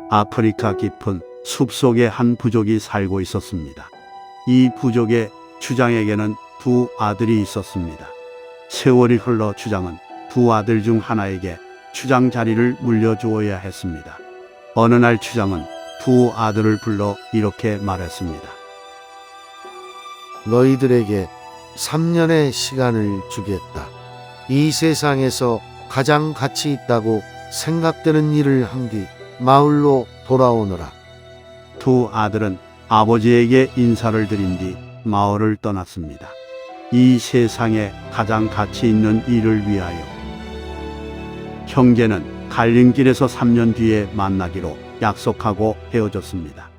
아프리카 깊은 숲속에 한 부족이 살고 있었습니다. 이 부족의 주장에게는 두 아들이 있었습니다. 세월이 흘러 주장은 두 아들 중 하나에게 주장 자리를 물려주어야 했습니다. 어느 날 주장은 두 아들을 불러 이렇게 말했습니다. 너희들에게 3년의 시간을 주겠다. 이 세상에서 가장 가치 있다고 생각되는 일을 한 뒤 마을로 돌아오너라. 두 아들은 아버지에게 인사를 드린 뒤 마을을 떠났습니다. 이 세상에 가장 가치 있는 일을 위하여. 형제는 갈림길에서 3년 뒤에 만나기로 약속하고 헤어졌습니다.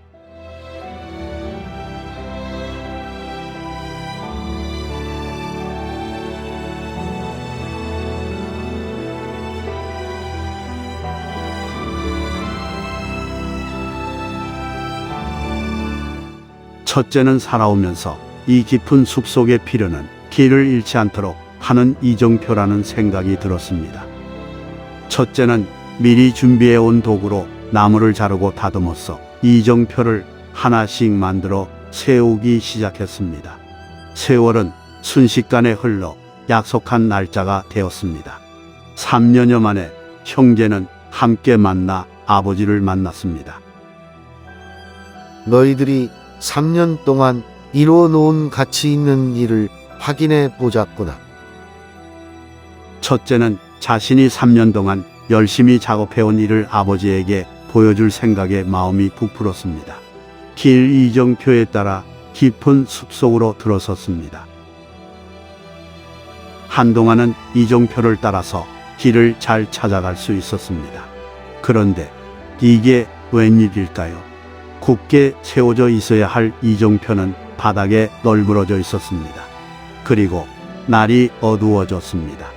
첫째는 살아오면서 이 깊은 숲속에 피려는 길을 잃지 않도록 하는 이정표라는 생각이 들었습니다. 첫째는 미리 준비해 온 도구로 나무를 자르고 다듬어서 이정표를 하나씩 만들어 세우기 시작했습니다. 세월은 순식간에 흘러 약속한 날짜가 되었습니다. 3년여 만에 형제는 함께 만나 아버지를 만났습니다. 너희들이 3년 동안 이루어 놓은 가치 있는 일을 확인해 보자꾸나. 첫째는 자신이 3년 동안 열심히 작업해온 일을 아버지에게 보여줄 생각에 마음이 부풀었습니다. 길 이정표에 따라 깊은 숲속으로 들어섰습니다. 한동안은 이정표를 따라서 길을 잘 찾아갈 수 있었습니다. 그런데 이게 웬일일까요? 굳게 세워져 있어야 할 이정표는 바닥에 널브러져 있었습니다. 그리고 날이 어두워졌습니다.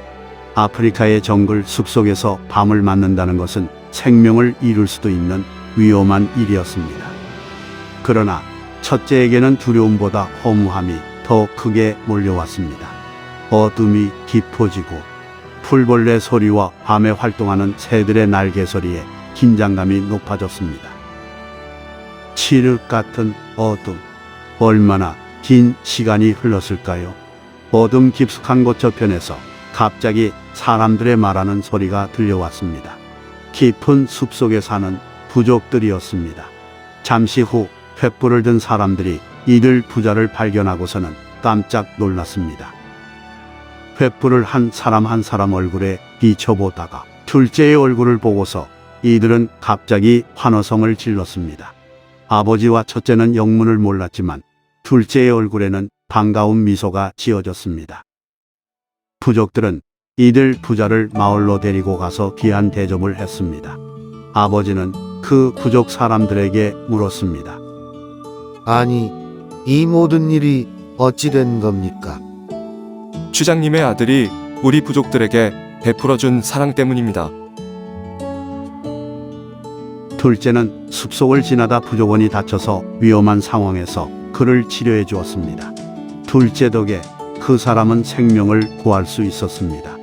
아프리카의 정글 숲속에서 밤을 맞는다는 것은 생명을 잃을 수도 있는 위험한 일이었습니다. 그러나 첫째에게는 두려움보다 허무함이 더 크게 몰려왔습니다. 어둠이 깊어지고 풀벌레 소리와 밤에 활동하는 새들의 날개 소리에 긴장감이 높아졌습니다. 칠흑 같은 어둠. 얼마나 긴 시간이 흘렀을까요? 어둠 깊숙한 곳 저편에서 갑자기 사람들의 말하는 소리가 들려왔습니다. 깊은 숲속에 사는 부족들이었습니다. 잠시 후 횃불을 든 사람들이 이들 부자를 발견하고서는 깜짝 놀랐습니다. 횃불을 한 사람 얼굴에 비춰보다가 둘째의 얼굴을 보고서 이들은 갑자기 환호성을 질렀습니다. 아버지와 첫째는 영문을 몰랐지만 둘째의 얼굴에는 반가운 미소가 지어졌습니다. 부족들은 이들 부자를 마을로 데리고 가서 귀한 대접을 했습니다. 아버지는 그 부족 사람들에게 물었습니다. 아니, 이 모든 일이 어찌 된 겁니까? 주장님의 아들이 우리 부족들에게 베풀어준 사랑 때문입니다. 둘째는 숲속을 지나다 부족원이 다쳐서 위험한 상황에서 그를 치료해 주었습니다. 둘째 덕에 그 사람은 생명을 구할 수 있었습니다.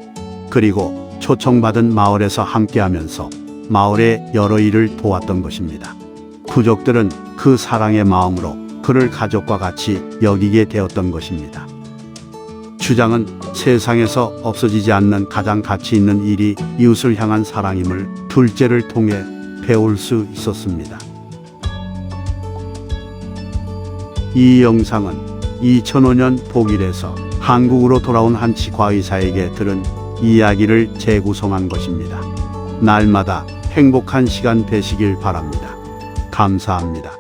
그리고 초청받은 마을에서 함께하면서 마을의 여러 일을 도왔던 것입니다. 부족들은 그 사랑의 마음으로 그를 가족과 같이 여기게 되었던 것입니다. 주장은 세상에서 없어지지 않는 가장 가치 있는 일이 이웃을 향한 사랑임을 둘째를 통해 배울 수 있었습니다. 이 영상은 2005년 독일에서 한국으로 돌아온 한 치과의사에게 들은 이야기를 재구성한 것입니다. 날마다 행복한 시간 되시길 바랍니다. 감사합니다.